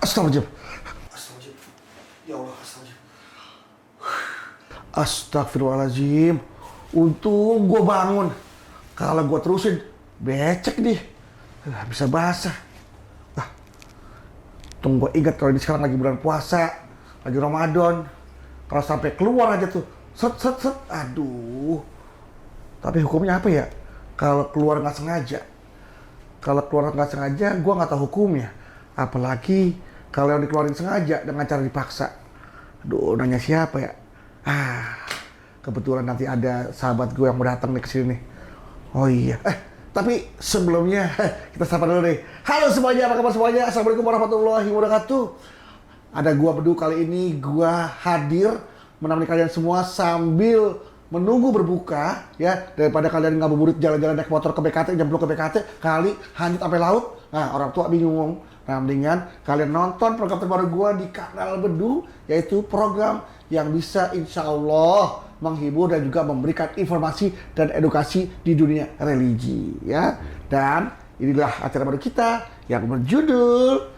Astagfirullahaladzim. Astagfirullahaladzim. Ya Allah, astagfirullahaladzim. Astagfirullahaladzim. Untung gue bangun. Kalau gue terusin, becek nih. Bisa basah. Tunggu gue ingat kalau ini sekarang lagi bulan puasa, lagi Ramadan. Kalau sampai keluar aja tuh, set. Aduh. Tapi hukumnya apa ya? Kalau keluar nggak sengaja. Kalau keluar nggak sengaja, gue nggak tahu hukumnya. Apalagi kalau yang dikeluarin sengaja dengan cara dipaksa. Aduh, nanya siapa ya? Kebetulan nanti ada sahabat gue yang mau datang nih ke sini nih. Oh iya. Tapi sebelumnya kita sapa dulu nih. Halo semuanya, apa kabar semuanya? Assalamualaikum warahmatullahi wabarakatuh. Ada gua Bedu kali ini, gua hadir menemani kalian semua sambil menunggu berbuka ya, daripada kalian ngabuburit jalan-jalan naik motor ke BKT, jempol ke BKT, kali hanyut sampai laut. Nah, orang tua bingung. Nah, mendingan kalian nonton program terbaru gua di kanal Bedu, yaitu program yang bisa insya Allah menghibur dan juga memberikan informasi dan edukasi di dunia religi ya. Dan inilah acara baru kita yang berjudul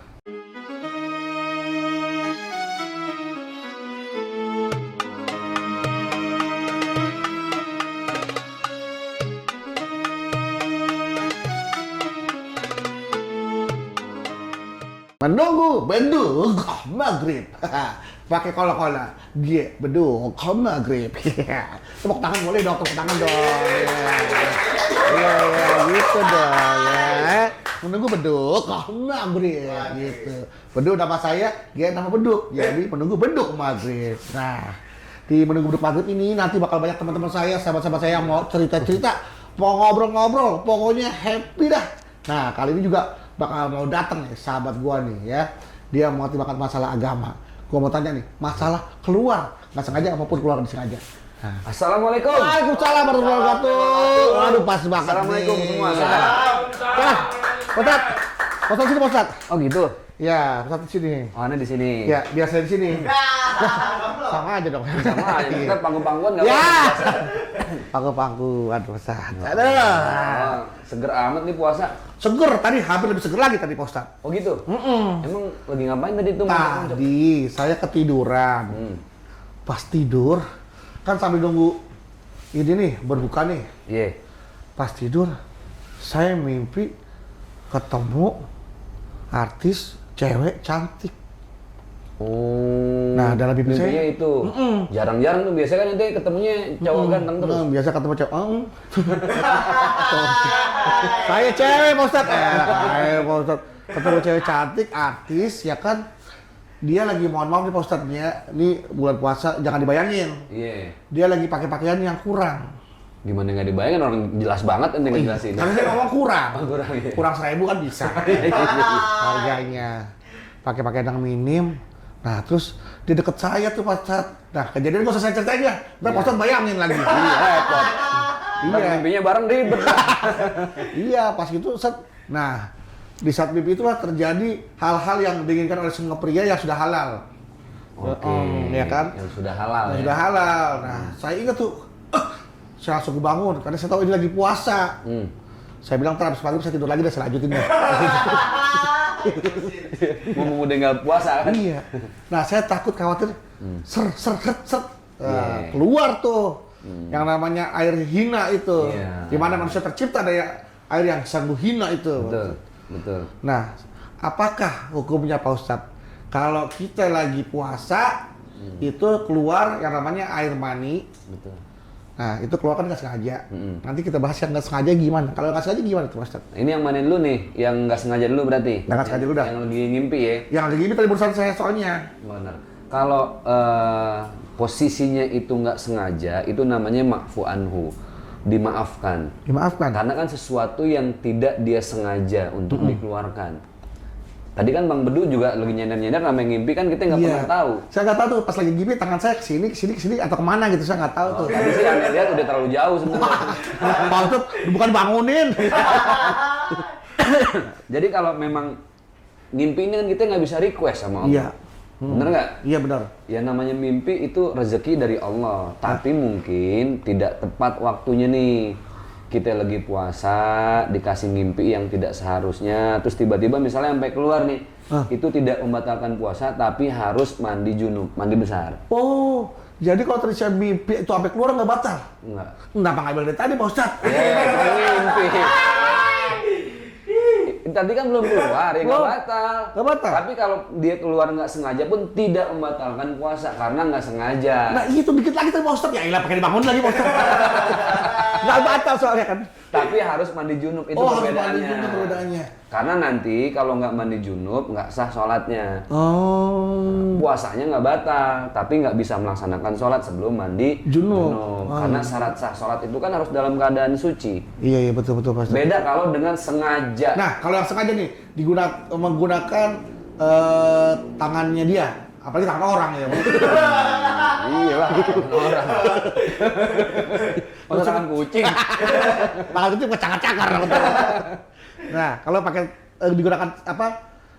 Menunggu Beduk Maghrib. Pakai kola-kola. Dia Beduk Maghrib. Tepuk tangan boleh dong, tepuk tangan dong. Iya, gitu dong ya. Menunggu Beduk Maghrib gitu. Beduk nama saya, dia nama Beduk. Jadi menunggu Beduk Maghrib. Nah, di menunggu Beduk Maghrib ini nanti bakal banyak teman-teman saya, sahabat-sahabat saya yang mau cerita-cerita, mau ngobrol-ngobrol, pokoknya happy dah. Nah, kali ini juga bakal mau datang nih sahabat gua nih ya. Dia mau tibakan masalah agama. Gua mau tanya nih, masalah keluar nggak sengaja maupun keluar disengaja. Nah. Assalamualaikum. Waalaikumsalam warahmatullahi wabarakatuh. Aduh, pas banget. Assalamualaikum nih. semua. Ustaz sini Ustaz. Oh gitu. Ya, Ustaz di sini. Oh, Anda di sini. Ya, biasa di sini. Sama aja dong. Sama aja. Kita pangku-pangkuan enggak Ya. apa-apa. Pangku-pangkuan Ustaz. Aduh. Oh, seger amat nih puasa. Seger, tadi hampir lebih seger lagi tadi Pak Ustaz. Oh gitu? Emang lagi ngapain tadi tuh? Tadi saya ketiduran. Pas tidur, kan sambil nunggu ini nih, berbuka nih. Iya. Pas tidur, saya mimpi ketemu artis cewek cantik. Oh. Nah, dalam mimpi mimpinya saya itu. Jarang-jarang tuh, biasanya kan nanti ketemunya cowok ganteng terus. Biasa ketemu cewek. Saya cewek, Pak Ustadz. Pak Ustadz. Ketemu cewek cantik, artis, ya kan. Dia lagi, mohon maaf nih Pak Ustadznya, ini bulan puasa, jangan dibayangin. Iya. Dia lagi pakai pakaian yang kurang. Gimana nggak dibayangin, orang jelas banget ente ngejelasin. Karena saya ngomong kurang. Kurang, iya. Kurang 1.000 kan bisa. Harganya. Pakai pakaian yang minim. Nah, terus dia deket saya tuh Pak Ustadz. Nah, kejadian gak usah saya ceritain ya. Ntar Pak Ustadz bayangin lagi. Iya, repot. Iya. Mimpinya bareng ribet. Iya, pas gitu Ustadz. Nah, di saat mimpi itulah terjadi hal-hal yang diinginkan oleh semua pria yang sudah halal. Oke. Ya kan? Yang sudah halal. Yang Ya? sudah halal. Nah, saya ingat tuh. Saya langsung bangun karena saya tahu ini lagi puasa. Saya bilang, "Ntar habis maghrib saya tidur lagi dan saya lanjutin deh." Mau udah nggak puasa kan? Iya. Nah, saya takut khawatir ser. Iya. Keluar tuh. Yang namanya air hina itu. Iya. Di mana manusia tercipta dari air yang sungguh hina itu. Betul. Nah, apakah hukumnya Pak Ustadz? Kalau kita lagi puasa, itu keluar yang namanya air mani. Betul. Nah, itu keluar kan nggak sengaja. Nanti kita bahas yang nggak sengaja gimana. Kalau nggak sengaja gimana tuh Pak Ustadz? Ini yang mana dulu nih? Yang nggak sengaja dulu berarti? Nggak sengaja dulu dah. Yang lagi ngimpi ya? Yang lagi ini tadi barusan saya soalnya. Benar. Kalau posisinya itu nggak sengaja, itu namanya ma'fu anhu. Dimaafkan. Dimaafkan. Karena kan sesuatu yang tidak dia sengaja untuk dikeluarkan. Tadi kan Bang Bedu juga lagi nyender-nyender namanya ngimpi kan kita nggak pernah tahu. Saya nggak tahu tuh pas lagi gini tangan saya kesini atau kemana gitu saya nggak tahu tuh. Tadi sih Anda lihat udah terlalu jauh sebenarnya. Pak Ustadz bukan bangunin. Jadi kalau memang ngimpi ini kan kita nggak bisa request sama Allah. Iya. Bener nggak? Iya benar. Ya namanya mimpi itu rezeki dari Allah, tapi mungkin tidak tepat waktunya nih. kita lagi puasa, dikasih mimpi yang tidak seharusnya, terus tiba-tiba misalnya sampai keluar nih, itu tidak membatalkan puasa, tapi harus mandi junub, mandi besar. Oh, jadi kalau tadi saya mimpi itu sampai keluar nggak batal? Enggak. Kenapa nggak bilang dari tadi Pak Ustadz? Mimpi. Tadi kan belum keluar, ya nggak Belum. batal. Nggak batal? Tapi kalau dia keluar nggak sengaja pun tidak membatalkan puasa, karena nggak sengaja. Nah itu dikit lagi tuh Pak Ustadz. Ya ilah pakai dibangun lagi Pak Ustadz. Nggak batal soalnya kan. Tapi harus mandi junub, itu Harus perbedaannya. mandi junub perbedaannya. Karena nanti kalau nggak mandi junub, nggak sah sholatnya. Oh. Puasanya nggak batal, tapi nggak bisa melaksanakan sholat sebelum mandi Junub. Karena syarat sah sholat itu kan harus dalam keadaan suci. Iya betul Pak Ustadz. Beda kalau dengan sengaja. Nah kalau yang sengaja nih menggunakan tangannya dia, apalagi tangan orang ya. Iya lah, orang. Masa tangan kucing. Tangan itu kecakar-cakar. Nah kalau pakai digunakan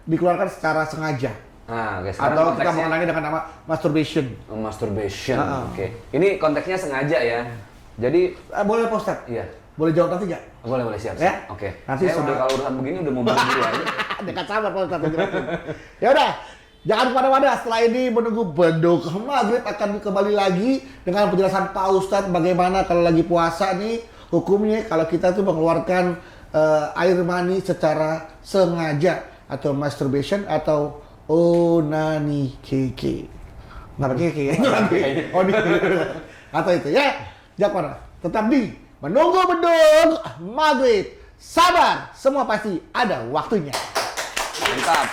dikeluarkan secara sengaja. Nah, oke, sekarang Atau kita konteksnya mengenalnya dengan nama masturbation. masturbation. Oke. Ini konteksnya sengaja ya. Jadi, Boleh Pak Ustadz? iya. Boleh jawab nanti nggak? Boleh siap. Ya? Oke. Nanti Saya udah soal- kalau urusan begini udah mau buru-buru aja. Dekat sabar Pak Ustadz. Ya udah, jangan kemana-mana. Setelah ini menunggu beduk maghrib akan kembali lagi dengan penjelasan Pak Ustadz bagaimana kalau lagi puasa nih hukumnya kalau kita tuh mengeluarkan air mani secara sengaja atau masturbation atau onani keke. Nggak pakai keke ya? Oh, atau itu ya. Jangan kemana. Tetap di menunggu beduk maghrib. Sabar, semua pasti ada waktunya. Mantap.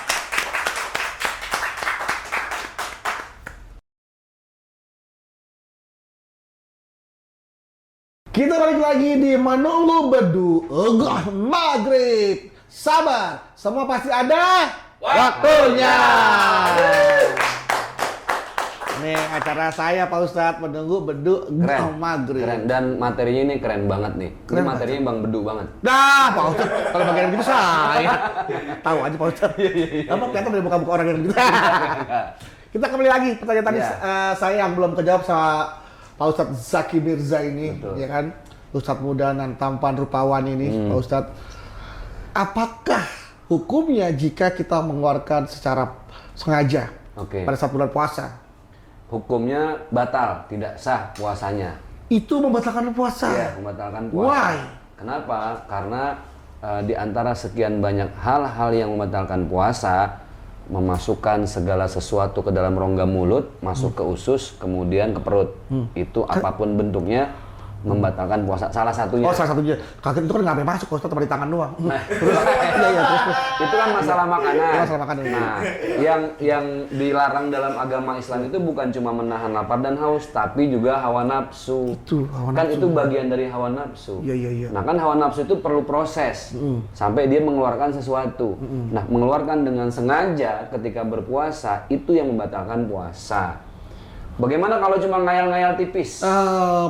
Kita balik lagi di menunggu beduk maghrib. Sabar, semua pasti ada waktunya. Nih acara saya Pak Ustadz menunggu beduk Keren. maghrib. Keren. Dan materinya ini keren banget nih. Ini Keren materinya Bang Bedu banget. Dah, Pak Ustadz, kalau bagian gitu saya tahu aja Pak Ustadz. Apa kelihatan dari muka-muka orang yang gitu. Kita kembali lagi pertanyaan tadi Iya. saya yang belum kejawab sama Pak Ustadz Zaki Mirza ini, Betul. ya kan? Ustadz muda dan tampan rupawan ini, Pak Ustadz. Apakah hukumnya jika kita mengeluarkan secara sengaja Oke. pada saat bulan puasa? Hukumnya batal, tidak sah puasanya. Itu membatalkan puasa. Iya, membatalkan puasa. Why? Kenapa? Karena di antara sekian banyak hal-hal yang membatalkan puasa, memasukkan segala sesuatu ke dalam rongga mulut, masuk ke usus, kemudian ke perut. Itu apapun bentuknya membatalkan puasa. Salah satunya. Oh, salah satunya. Kaki itu kan nggak sampai masuk, Pak Ustadz, cuma di tangan doang. Nah, Terus. itu kan masalah makanan. Itu masalah makanan. Nah, yang dilarang dalam agama Islam itu bukan cuma menahan lapar dan haus, tapi juga hawa nafsu. Itu, hawa Kan nafsu. itu bagian dari hawa nafsu. Iya. Nah, kan hawa nafsu itu perlu proses sampai dia mengeluarkan sesuatu. Nah, mengeluarkan dengan sengaja ketika berpuasa itu yang membatalkan puasa. Bagaimana kalau cuma ngayal-ngayal tipis?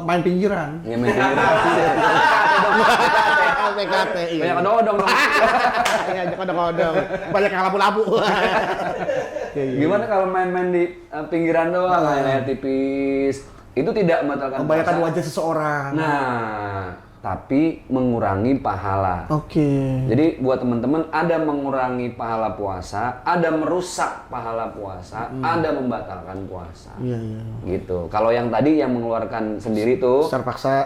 Main pinggiran. Ya, main pinggiran. PKT. Banyak odong dong. Iya, kodong-kodong. Banyak yang lapu-lapu. Gimana kalau main-main di pinggiran doang, ngayal tipis? Itu tidak membatalkan Membayangkan puasa. wajah seseorang. Nah, tapi mengurangi pahala. Oke. Jadi buat teman-teman, ada mengurangi pahala puasa, ada merusak pahala puasa, ada membatalkan puasa. Iya. Gitu. Kalau yang tadi yang mengeluarkan sendiri tuh Secara paksa,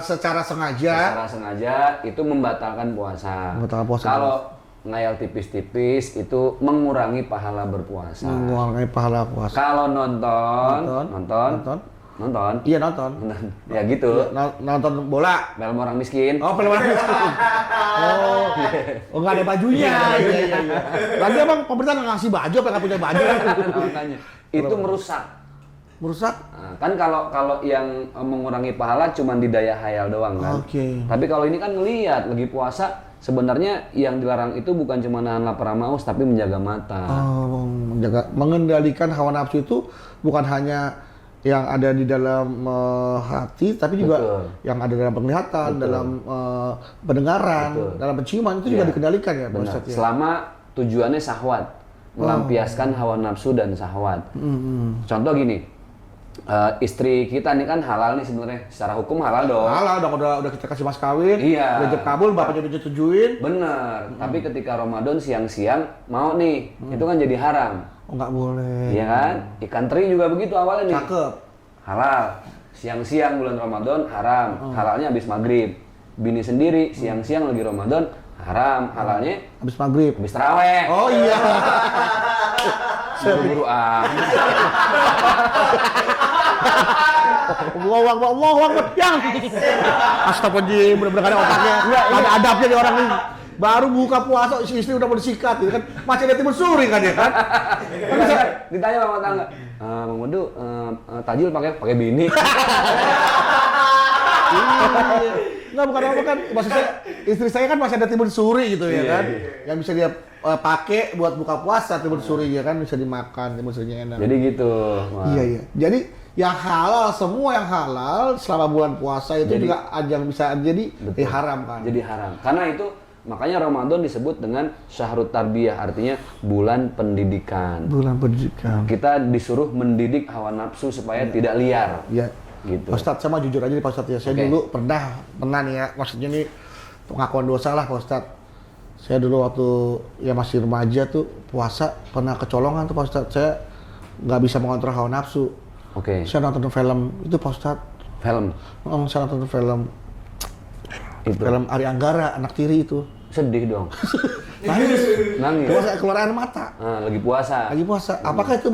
secara sengaja. secara sengaja itu membatalkan puasa. Membatalkan puasa. Kalau ngayal tipis-tipis itu mengurangi pahala berpuasa. Mengurangi pahala puasa. Kalau nonton. Iya nonton. Ya gitu. Nonton bola. Film orang miskin. Oh, film miskin. Oh, nggak ada bajunya. Iya. Lagi emang pemerintah nggak ngasih baju, apa nggak punya baju? Makanya itu merusak. Merusak. Nah, kan kalau yang mengurangi pahala cuma di daya hayal doang kan. Oke. Tapi kalau ini kan ngelihat lagi puasa, sebenarnya yang dilarang itu bukan cuma nahan lapar sama haus, tapi menjaga mata. Mengendalikan hawa nafsu itu bukan hanya yang ada di dalam hati, tapi juga Betul. yang ada dalam penglihatan, Betul. dalam pendengaran, Betul. dalam penciuman itu juga Iya. dikendalikan ya, Pak Benar. Ustadz ya. Selama tujuannya syahwat, melampiaskan hawa nafsu dan syahwat. Contoh gini, istri kita nih kan halal nih sebenarnya, secara hukum halal dong. Halal dong, udah kita kasih mas kawin, Iya. udah ijab kabul, bapaknya udah setujuin. Bener, tapi ketika Ramadan siang-siang mau nih, itu kan jadi haram. Oh nggak boleh. Iya kan? Ikan teri juga begitu awalnya nih. Cakep. Halal. Siang-siang bulan Ramadan haram. Halalnya habis maghrib. Bini sendiri siang-siang lagi Ramadan haram. Halalnya Habis maghrib. habis taraweh. Oh iya. Buru-buru Allah, yang. Astagfirullahaladzim, bener-bener ada otaknya. Ada adabnya nih orang ini. Baru buka puasa, istri udah mau disikat, gitu kan. Masih ada timun suri kan ya kan? Ditanya sama tangga, Bang Medu, tajil pakai bini. Nggak, bukan apa kan, maksud saya istri saya kan masih ada timun suri gitu ya kan, yang bisa dia pakai buat buka puasa timun suri ya kan, bisa dimakan timun surinya enak. Jadi gitu. Iya. Jadi yang halal, semua yang halal selama bulan puasa itu juga ajang bisa jadi haram kan. Jadi haram. Karena itu makanya Ramadan disebut dengan syahrut tarbiyah, artinya bulan pendidikan. Bulan pendidikan. Kita disuruh mendidik hawa nafsu supaya tidak liar. Iya. Gitu. Pak Ustadz, saya mah jujur aja nih Pak Ustadz ya. Saya dulu pernah nih ya, maksudnya nih pengakuan dosa lah Pak Ustadz. Saya dulu waktu ya masih remaja tuh puasa pernah kecolongan tuh Pak Ustadz. Saya nggak bisa mengontrol hawa nafsu. Oke. Saya nonton film itu Pak Ustadz. Film. Saya nonton film Itu. film Ari Anggara, anak tiri itu. Sedih dong. Nangis. Nangis. Puasa keluar air mata. Lagi puasa. Lagi puasa. Apakah itu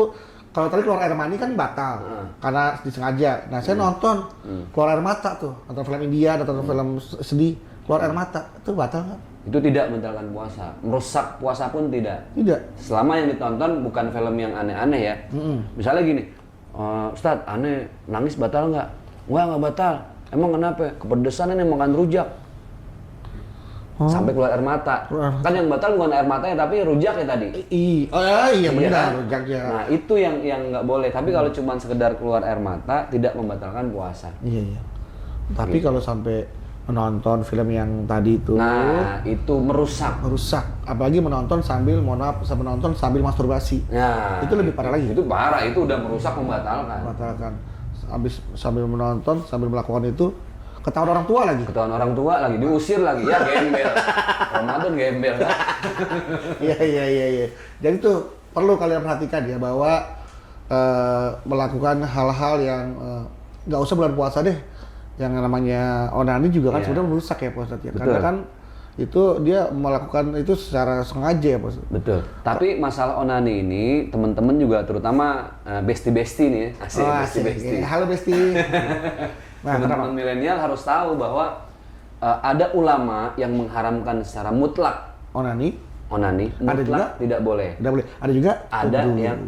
kalau tadi keluar air mani kan batal karena disengaja. Nah saya nonton keluar air mata tuh, nonton film India, nonton film sedih, keluar air mata itu batal nggak? Itu tidak membatalkan puasa. Merusak puasa pun tidak. Tidak. Selama yang ditonton bukan film yang aneh-aneh ya. Misalnya gini, Ustadz, aneh nangis batal nggak? Nggak batal. Emang kenapa? Kepedesan ini makan rujak. Sampai keluar air mata. Kan yang batal bukan air matanya tapi rujaknya tadi. Iya benar, kan? rujaknya. Nah itu yang nggak boleh. Tapi kalau cuma sekedar keluar air mata tidak membatalkan puasa. Iya. Tapi kalau sampai menonton film yang tadi itu, nah itu merusak. Apalagi menonton sambil masturbasi. Nah itu lebih parah lagi. Itu parah, itu udah merusak, membatalkan. Habis sambil menonton, sambil melakukan itu, ketahuan orang tua lagi. Diusir lagi, ya gembel. Ramadan gembel kan? Iya. Jadi tuh perlu kalian perhatikan ya bahwa melakukan hal-hal yang nggak usah bulan puasa deh. Yang namanya onani juga kan sebenarnya merusak ya Pak Ustadz ya. Karena kan itu dia melakukan itu secara sengaja ya Pak Ustadz. Betul. Tapi masalah onani ini teman-teman juga terutama besti-besti nih, besti-besti. Halo besti. Nah, teman-teman milenial harus tahu bahwa ada ulama yang mengharamkan secara mutlak onani ada juga tidak boleh. Tidak boleh. Ada juga yang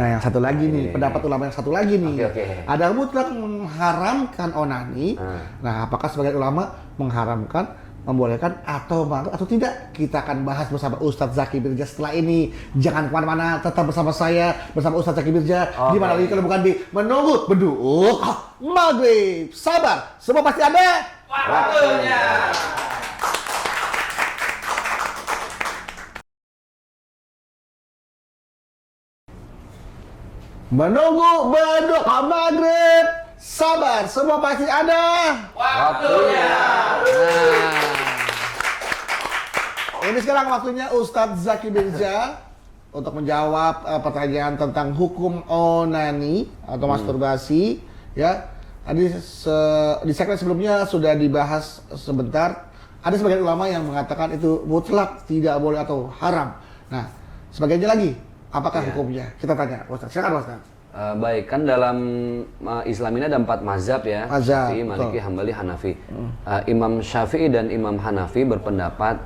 Nah, yang satu lagi nih, pendapat ulama yang satu lagi nih. Ada mutlak mengharamkan onani. Nah, apakah sebagai ulama mengharamkan, membolehkan atau tidak? Kita akan bahas bersama Ustadz Zaki Birja setelah ini. Jangan kemana-mana, tetap bersama saya, bersama Ustadz Zaki Birja. Di mana lagi kalau bukan di Menunggu Beduk Maghrib. Sabar, semua pasti ada waktunya. Menunggu Beduk Maghrib. Sabar, semua pasti ada waktunya. Ini sekarang waktunya Ustadz Zaki Birja untuk menjawab pertanyaan tentang hukum onani atau masturbasi ya. Tadi di segmen sebelumnya sudah dibahas sebentar. Ada sebagian ulama yang mengatakan itu mutlak tidak boleh atau haram. Nah, sebagainya lagi, apakah hukumnya? Kita tanya, Ustadz. Silakan Ustadz. Baik, kan dalam Islam ini ada 4 mazhab ya, Syafi'i, Maliki, Hambali, Hanafi. Imam Syafi'i dan Imam Hanafi berpendapat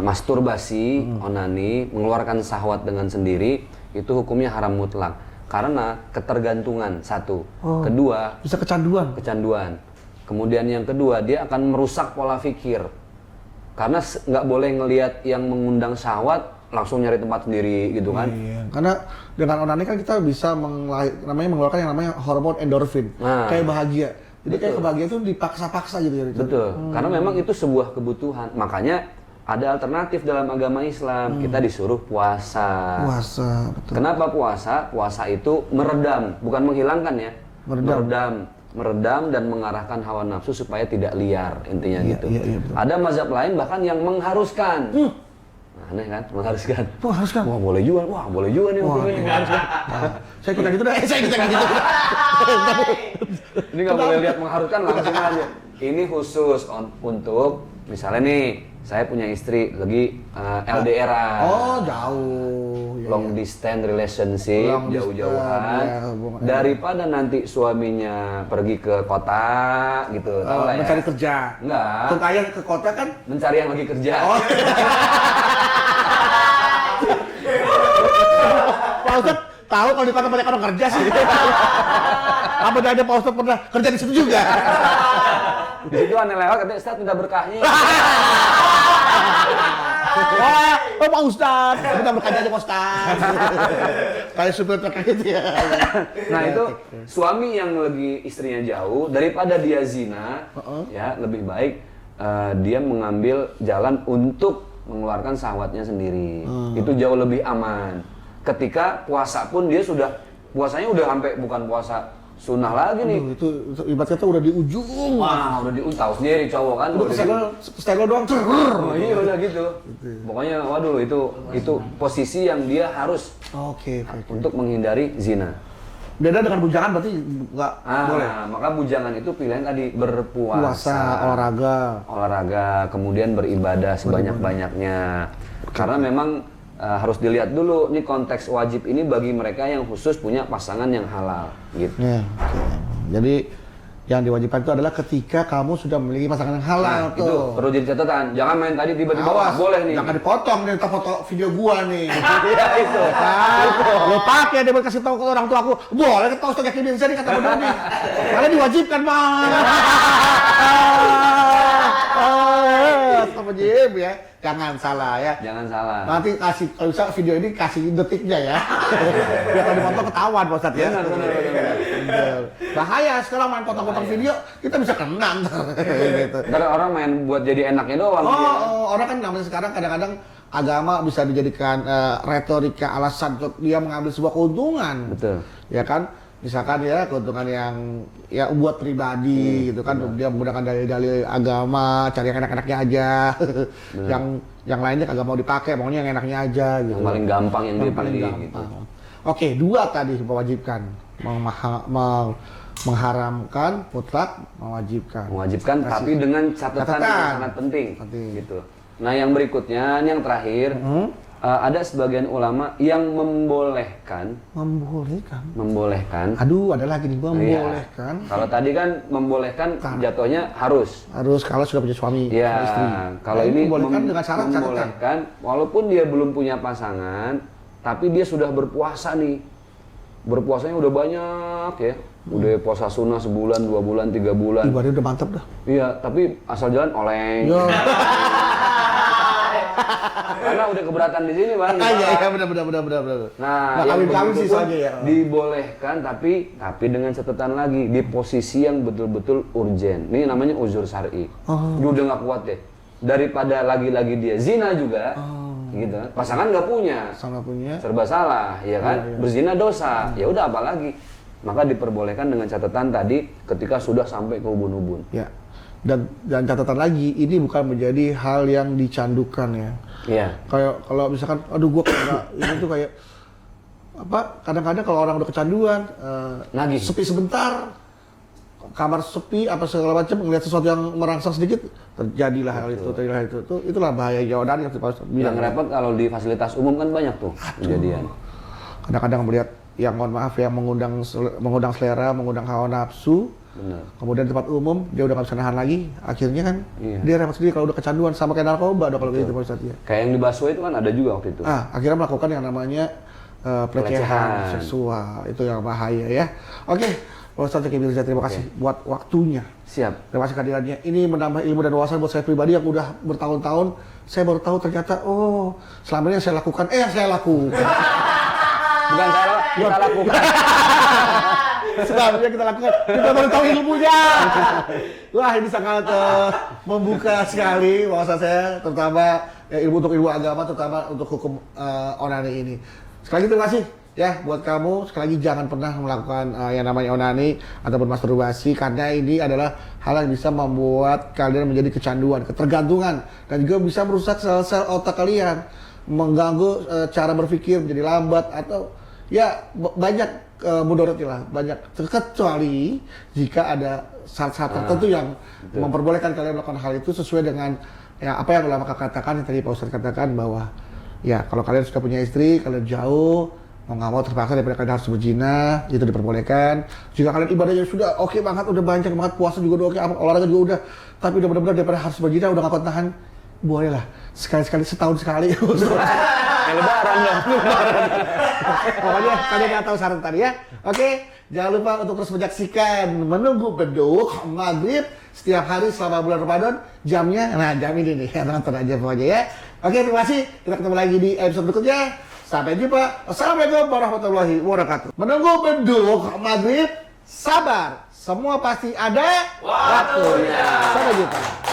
masturbasi, onani, mengeluarkan syahwat dengan sendiri itu hukumnya haram mutlak karena ketergantungan satu. Kedua, bisa kecanduan. Kemudian yang kedua, dia akan merusak pola pikir karena nggak boleh ngelihat yang mengundang syahwat langsung nyari tempat sendiri gitu kan. Iya, karena dengan onani kan kita bisa mengeluarkan yang namanya hormon endorfin. Kayak bahagia. Jadi kayak kebahagiaan itu dipaksa-paksa gitu ya. Betul. Karena memang itu sebuah kebutuhan. Makanya ada alternatif dalam agama Islam. Kita disuruh puasa. Puasa, betul. Kenapa puasa? Puasa itu meredam, bukan menghilangkan ya. meredam dan mengarahkan hawa nafsu supaya tidak liar, intinya gitu. Iya, betul. Ada mazhab lain bahkan yang mengharuskan. Nah, aneh kan, mengharuskan. Mengharuskan. Wah, boleh juga nih hukumnya mengharuskan. Saya ikut yang gitu dah. Saya ikut yang gitu. Ini nggak boleh lihat mengharuskan, langsung aja. Ini khusus untuk misalnya nih, saya punya istri lagi LDR-an. Oh, jauh. Ya, Long distance relationship, Long distance, jauh-jauhan. ya, hubungan. Daripada nanti suaminya pergi ke kota gitu, tahu lah ya. Mencari kerja. Enggak. Untuk ayah ke kota kan? Mencari yang lagi kerja. Oh. Pak Ustadz tahu kalau di kota banyak orang kerja sih. Apa ada Pak Ustadz pernah kerja di situ juga? Di situ aneh lewat, katanya Ustadz minta berkahnya. Wah, Pak Ustadz, kita berkaca aja Pak Ustadz. Kayak supir truk gitu ya. Nah itu suami yang lagi istrinya jauh, daripada dia zina, ya lebih baik dia mengambil jalan untuk mengeluarkan syahwatnya sendiri. Itu jauh lebih aman. Ketika puasa pun dia puasanya udah sampai bukan puasa sunnah lagi nih. Itu ibarat kata udah di ujung. Wah, udah tahu sendiri cowok kan. Udah style doang. Oh iya udah gitu. Pokoknya waduh itu posisi yang dia harus Oke. untuk menghindari zina. Beda dengan bujangan berarti nggak boleh. Maka bujangan itu pilihan tadi berpuasa, Puasa, olahraga, kemudian beribadah sebanyak-banyaknya. Karena memang harus dilihat dulu nih konteks wajib ini bagi mereka yang khusus punya pasangan yang halal gitu. Ya, oke. Jadi yang diwajibkan itu adalah ketika kamu sudah memiliki pasangan yang halal Nah, tuh. itu perlu jadi catatan. Jangan main tadi tiba-tiba Awas, boleh nih. jangan dipotong nih foto video gua nih. Iya itu. Kan? Lo pakai dia kasih tahu ke orang tua aku, boleh ke Ustaz Zaki bin Zain kata benar nih. Karena diwajibkan, Bang. Apa Jim ya? Jangan salah ya. Jangan salah. Nanti kasih kalau bisa video ini kasih detiknya ya. Biar kalau dipotong ketahuan Pak Ustadz ya. Benar. Bahaya sekarang main potong-potong video kita bisa kena ntar. Gitu. Ntar orang main buat jadi enaknya doang. Orang kan namanya sekarang kadang-kadang agama bisa dijadikan retorika alasan untuk dia mengambil sebuah keuntungan. Betul. Ya kan? Misalkan ya keuntungan yang ya buat pribadi gitu kan, dia menggunakan dalil-dalil agama, cari yang enak-enaknya aja. yang lainnya kagak mau dipakai, maunya yang enaknya aja gitu. Yang paling gampang yang dia paling pilih gampang. gitu. Oke, dua tadi mewajibkan, mengharamkan, mutlak mewajibkan. Mewajibkan tapi dengan catatan yang sangat penting. Gitu. Nah, yang berikutnya, ini yang terakhir, ada sebagian ulama yang membolehkan. Aduh, ada lagi nih membolehkan. Iya. Kalau tadi kan membolehkan jatuhnya harus Kalau sudah punya suami, ya, istri. kalau ini membolehkan dengan syarat membolehkan walaupun dia belum punya pasangan, tapi dia sudah berpuasa nih. Berpuasanya udah banyak ya. Udah puasa sunnah sebulan, 2 bulan, 3 bulan. Ibaratnya udah mantap dah. Iya, tapi asal jalan oleng. Ya. Karena udah keberatan di sini, Bang. Iya, benar. Nah, kawin sih pun saja ya. dibolehkan tapi dengan catatan lagi di posisi yang betul-betul urgen. Ini namanya uzur syar'i. Dia udah nggak kuat deh. Daripada lagi-lagi dia zina juga. Gitu kan. Pasangan nggak punya. Serba salah, ya kan? Iya. Berzina dosa. Ya udah apalagi. Maka diperbolehkan dengan catatan tadi ketika sudah sampai ke ubun-ubun. Ya. Dan catatan lagi, ini bukan menjadi hal yang dicandukan ya. Iya. Kayak kalau misalkan, aduh gua kena ini tuh kayak apa? Kadang-kadang kalau orang udah kecanduan, Nagih. sepi sebentar, kamar sepi, apa segala macam, melihat sesuatu yang merangsang sedikit, terjadilah hal itu. Itulah bahaya Jordan yang Yang repot kalau di fasilitas umum kan banyak tuh kejadian. Kadang-kadang melihat yang mohon maaf yang mengundang selera, mengundang hawa nafsu. Benar. Kemudian di tempat umum dia udah nggak bisa nahan lagi, akhirnya kan dia repot sendiri kalau udah kecanduan, sama kayak narkoba dong kalau gitu Pak Ustadz ya. Kayak yang di Baswe itu kan ada juga waktu itu. Akhirnya melakukan yang namanya pelecehan seksual, itu yang bahaya ya. Oke, Pak Ustadz Zaki bin Zain, terima kasih buat waktunya. Siap. Terima kasih kehadirannya. Ini menambah ilmu dan wawasan buat saya pribadi yang udah bertahun-tahun. Saya baru tahu ternyata selama ini yang saya lakukan. Bukan saya, kita lakukan. Sebenarnya kita lakukan, kita baru tahu ilmunya. Wah, ini sangat membuka sekali wawasan saya, terutama ilmu untuk ilmu agama, terutama untuk hukum onani ini. Sekali lagi terima kasih Ya, buat kamu sekali lagi jangan pernah melakukan yang namanya onani ataupun masturbasi karena ini adalah hal yang bisa membuat kalian menjadi kecanduan, ketergantungan dan juga bisa merusak sel-sel otak kalian, mengganggu cara berpikir menjadi lambat atau ya banyak mudaratnya lah, banyak kecuali jika ada syarat-syarat tertentu yang memperbolehkan kalian melakukan hal itu sesuai dengan ya apa yang ulama katakan yang tadi Pak Ustadz katakan bahwa ya kalau kalian sudah punya istri, kalian jauh mau nggak mau terpaksa daripada kalian harus berzina, itu diperbolehkan. Jika kalian ibadahnya sudah oke banget, udah banyak banget, puasa juga udah oke, olahraga juga udah, tapi udah benar-benar daripada harus berzina udah nggak kuat nahan, bolehlah sekali-sekali setahun sekali. Kayak lebaran dong. Pokoknya kalian nggak tahu saran tadi ya. Oke, jangan lupa untuk terus menyaksikan Menunggu Beduk maghrib setiap hari selama bulan Ramadan. Jamnya, nah jam ini nih, nonton aja pokoknya ya. Oke, terima kasih. Kita ketemu lagi di episode berikutnya. Sampai jumpa. Assalamualaikum warahmatullahi wabarakatuh. Menunggu Beduk maghrib, sabar. Semua pasti ada waktunya. Sampai jumpa.